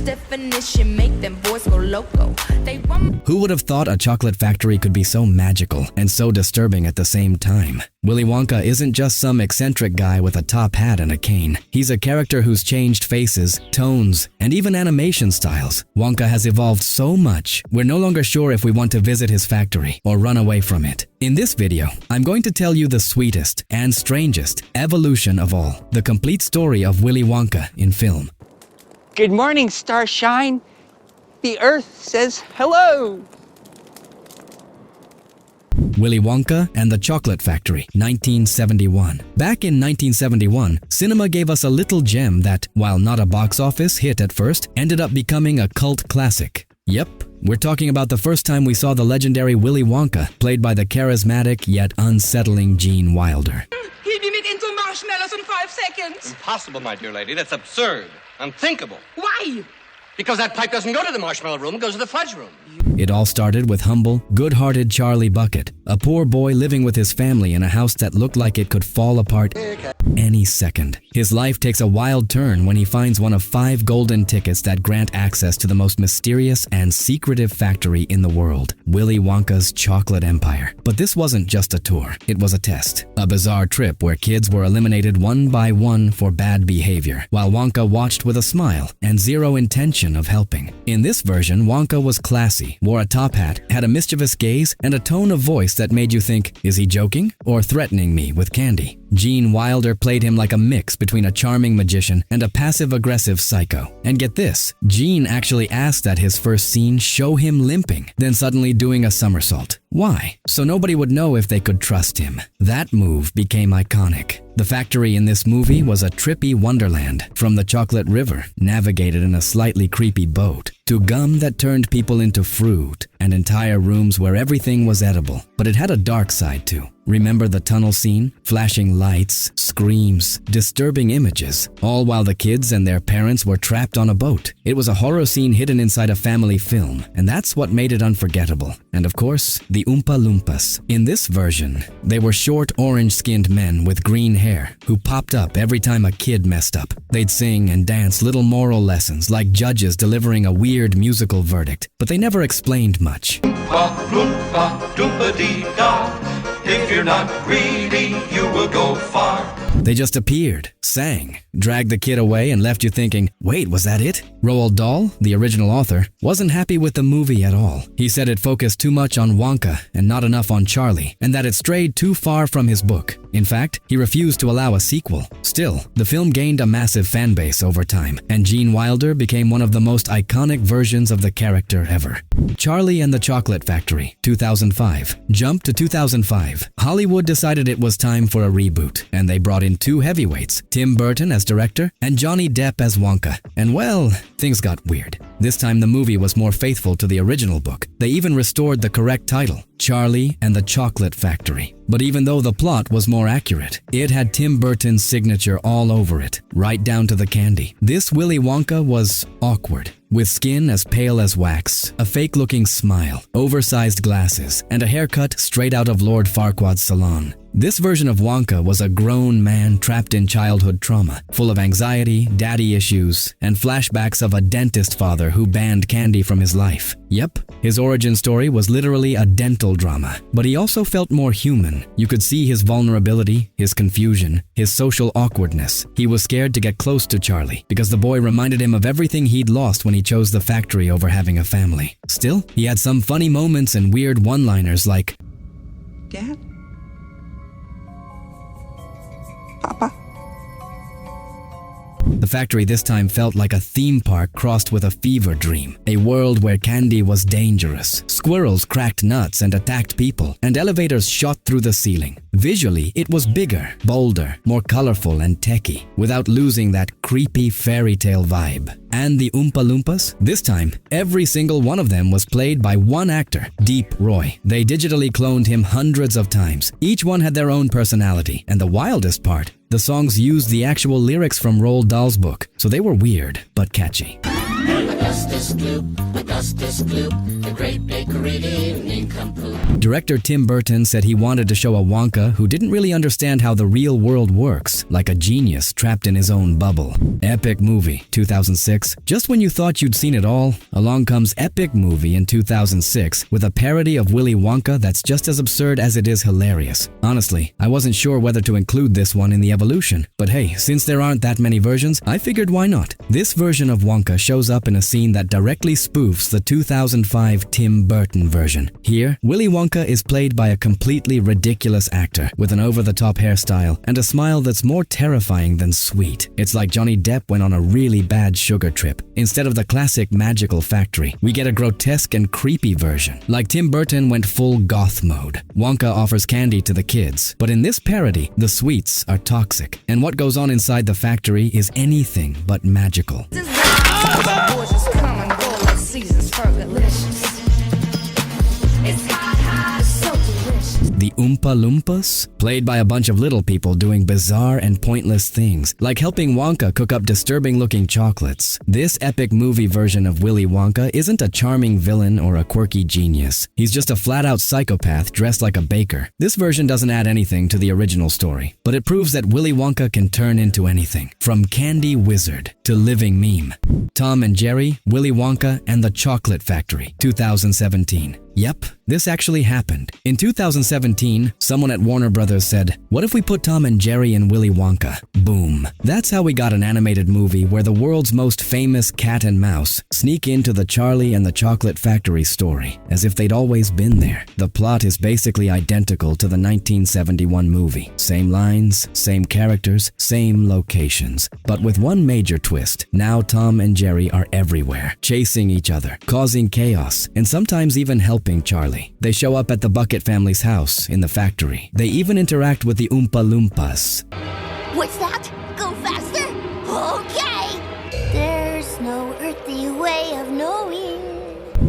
definition make them boys go loco. Who would have thought a chocolate factory could be so magical and so disturbing at the same time? Willy Wonka isn't just some eccentric guy with a top hat and a cane. He's a character who's changed faces, tones, and even animation styles. Wonka has evolved so much, we're no longer sure if we want to visit his factory or run away from it. In this video, I'm going to tell you the sweetest and strangest evolution of all, the complete story of Willy Wonka in film. Good morning, Starshine. The Earth says hello. Willy Wonka and the Chocolate Factory, 1971. Back in 1971, cinema gave us a little gem that, while not a box office hit at first, ended up becoming a cult classic. Yep, we're talking about the first time we saw the legendary Willy Wonka, played by the charismatic yet unsettling Gene Wilder. He'd be made into marshmallows in 5 seconds. Impossible, my dear lady. That's absurd. Unthinkable. Why? Because that pipe doesn't go to the marshmallow room, it goes to the fudge room. It all started with humble, good-hearted Charlie Bucket, a poor boy living with his family in a house that looked like it could fall apart any second. His life takes a wild turn when he finds one of 5 golden tickets that grant access to the most mysterious and secretive factory in the world, Willy Wonka's Chocolate Empire. But this wasn't just a tour, it was a test. A bizarre trip where kids were eliminated one by one for bad behavior, while Wonka watched with a smile and zero intention of helping. In this version, Wonka was classy, wore a top hat, had a mischievous gaze, and a tone of voice that made you think, is he joking or threatening me with candy? Gene Wilder played him like a mix between a charming magician and a passive-aggressive psycho. And get this, Gene actually asked that his first scene show him limping, then suddenly doing a somersault. Why? So nobody would know if they could trust him. That move became iconic. The factory in this movie was a trippy wonderland, from the chocolate river, navigated in a slightly creepy boat, to gum that turned people into fruit, and entire rooms where everything was edible. But it had a dark side too. Remember the tunnel scene? Flashing lights, screams, disturbing images, all while the kids and their parents were trapped on a boat. It was a horror scene hidden inside a family film, and that's what made it unforgettable. And of course, the Oompa Loompas. In this version, they were short, orange-skinned men with green hair who popped up every time a kid messed up. They'd sing and dance little moral lessons like judges delivering a weird musical verdict, but they never explained much. Oompa, loompa, doompa-dee-da. If you're not greedy, you will go far. They just appeared, sang, dragged the kid away, and left you thinking, wait, was that it? Roald Dahl, the original author, wasn't happy with the movie at all. He said it focused too much on Wonka and not enough on Charlie, and that it strayed too far from his book. In fact, he refused to allow a sequel. Still, the film gained a massive fan base over time, and Gene Wilder became one of the most iconic versions of the character ever. Charlie and the Chocolate Factory, 2005. Jump to 2005. Hollywood decided it was time for a reboot, and they brought in 2 heavyweights, Tim Burton as director and Johnny Depp as Wonka. And well, things got weird. This time the movie was more faithful to the original book. They even restored the correct title, Charlie and the Chocolate Factory. But even though the plot was more accurate, it had Tim Burton's signature all over it, right down to the candy. This Willy Wonka was awkward, with skin as pale as wax, a fake-looking smile, oversized glasses, and a haircut straight out of Lord Farquaad's salon. This version of Wonka was a grown man trapped in childhood trauma, full of anxiety, daddy issues, and flashbacks of a dentist father who banned candy from his life. Yep, his origin story was literally a dental drama, but he also felt more human. You could see his vulnerability, his confusion, his social awkwardness. He was scared to get close to Charlie because the boy reminded him of everything he'd lost when he chose the factory over having a family. Still, he had some funny moments and weird one-liners like, Dad? Papa? The factory this time felt like a theme park crossed with a fever dream, a world where candy was dangerous, squirrels cracked nuts and attacked people, and elevators shot through the ceiling. Visually, it was bigger, bolder, more colorful and techy, without losing that creepy fairy tale vibe. And the Oompa Loompas? This time, every single one of them was played by one actor, Deep Roy. They digitally cloned him hundreds of times. Each one had their own personality, and the wildest part, the songs used the actual lyrics from Roald Dahl's book, so they were weird but catchy. The Justice Group, Director Tim Burton said he wanted to show a Wonka who didn't really understand how the real world works, like a genius trapped in his own bubble. Epic movie, 2006. Just when you thought you'd seen it all, along comes Epic Movie in 2006 with a parody of Willy Wonka that's just as absurd as it is hilarious. Honestly, I wasn't sure whether to include this one in the evolution, but hey, since there aren't that many versions, I figured why not? This version of Wonka shows up in a scene that directly spoofs the 2005 Tim Burton version. Here, Willy Wonka is played by a completely ridiculous actor with an over-the-top hairstyle and a smile that's more terrifying than sweet. It's like Johnny Depp went on a really bad sugar trip. Instead of the classic magical factory, we get a grotesque and creepy version. Like Tim Burton went full goth mode. Wonka offers candy to the kids, but in this parody, the sweets are toxic, and what goes on inside the factory is anything but magical. The Oompa Loompas? Played by a bunch of little people doing bizarre and pointless things, like helping Wonka cook up disturbing-looking chocolates. This epic movie version of Willy Wonka isn't a charming villain or a quirky genius. He's just a flat-out psychopath dressed like a baker. This version doesn't add anything to the original story, but it proves that Willy Wonka can turn into anything, from candy wizard to living meme. Tom and Jerry, Willy Wonka, and the Chocolate Factory, 2017. Yep, this actually happened. In 2017, someone at Warner Brothers said, "What if we put Tom and Jerry in Willy Wonka?" Boom. That's how we got an animated movie where the world's most famous cat and mouse sneak into the Charlie and the Chocolate Factory story, as if they'd always been there. The plot is basically identical to the 1971 movie. Same lines, same characters, same locations. But with one major twist. Now Tom and Jerry are everywhere, chasing each other, causing chaos, and sometimes even helping Charlie. They show up at the Bucket family's house in the factory. They even interact with the Oompa Loompas. What's that? Go faster? Okay! There's no earthly way of knowing.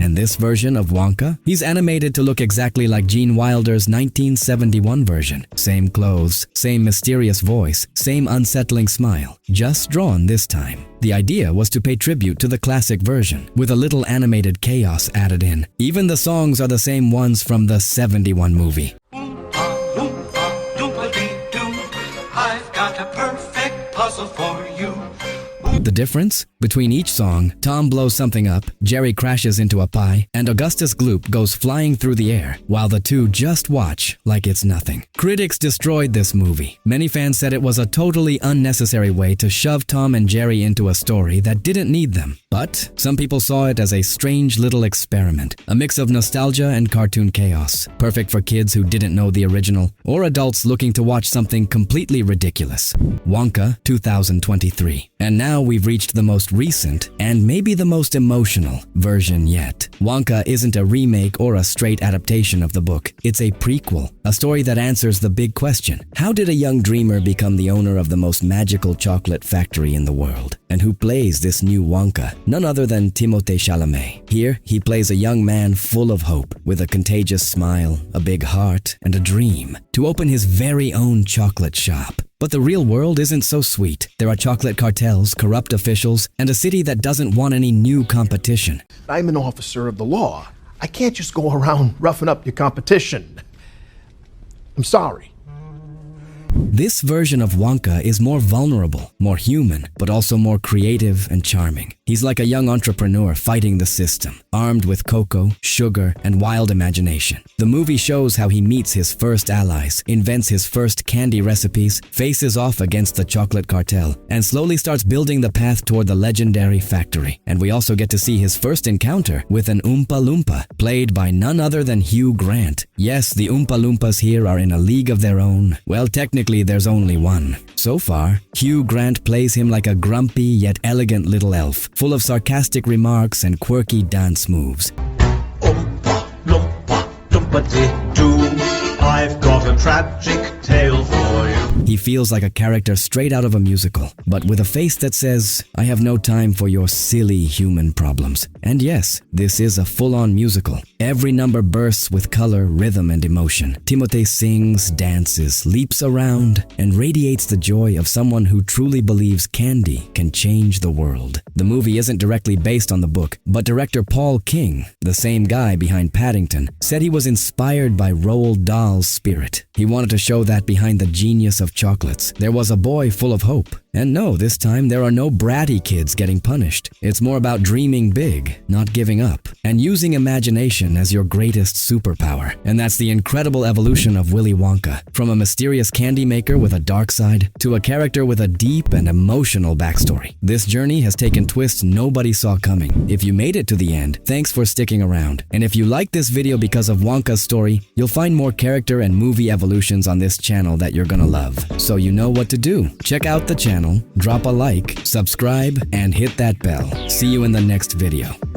And this version of Wonka? He's animated to look exactly like Gene Wilder's 1971 version. Same clothes, same mysterious voice, same unsettling smile, just drawn this time. The idea was to pay tribute to the classic version, with a little animated chaos added in. Even the songs are the same ones from the 71 movie. I've got a perfect puzzle for you. The difference? Between each song, Tom blows something up, Jerry crashes into a pie, and Augustus Gloop goes flying through the air, while the two just watch like it's nothing. Critics destroyed this movie. Many fans said it was a totally unnecessary way to shove Tom and Jerry into a story that didn't need them. But some people saw it as a strange little experiment, a mix of nostalgia and cartoon chaos, perfect for kids who didn't know the original, or adults looking to watch something completely ridiculous. Wonka, 2023. And now we've reached the most recent, and maybe the most emotional, version yet. Wonka isn't a remake or a straight adaptation of the book. It's a prequel, a story that answers the big question. How did a young dreamer become the owner of the most magical chocolate factory in the world? And who plays this new Wonka? None other than Timothée Chalamet. Here, he plays a young man full of hope, with a contagious smile, a big heart, and a dream to open his very own chocolate shop. But the real world isn't so sweet. There are chocolate cartels, corrupt officials, and a city that doesn't want any new competition. I'm an officer of the law. I can't just go around roughing up your competition. I'm sorry. This version of Wonka is more vulnerable, more human, but also more creative and charming. He's like a young entrepreneur fighting the system, armed with cocoa, sugar, and wild imagination. The movie shows how he meets his first allies, invents his first candy recipes, faces off against the chocolate cartel, and slowly starts building the path toward the legendary factory. And we also get to see his first encounter with an Oompa Loompa, played by none other than Hugh Grant. Yes, the Oompa Loompas here are in a league of their own. Well, technically there's only one. So far, Hugh Grant plays him like a grumpy yet elegant little elf, full of sarcastic remarks and quirky dance moves. Oompa Loompa Loompa-dee-doo, I've got a tragic tale for you. He feels like a character straight out of a musical, but with a face that says, I have no time for your silly human problems. And yes, this is a full-on musical. Every number bursts with color, rhythm, and emotion. Timothée sings, dances, leaps around, and radiates the joy of someone who truly believes candy can change the world. The movie isn't directly based on the book, but director Paul King, the same guy behind Paddington, said he was inspired by Roald Dahl's spirit. He wanted to show that behind the genius of chocolates, there was a boy full of hope. And no, this time there are no bratty kids getting punished. It's more about dreaming big, not giving up, and using imagination as your greatest superpower. And that's the incredible evolution of Willy Wonka, from a mysterious candy maker with a dark side to a character with a deep and emotional backstory. This journey has taken twists nobody saw coming. If you made it to the end, thanks for sticking around. And if you like this video because of Wonka's story, you'll find more character and movie evolutions on this channel that you're gonna love. So you know what to do. Check out the channel, drop a like, subscribe, and hit that bell. See you in the next video.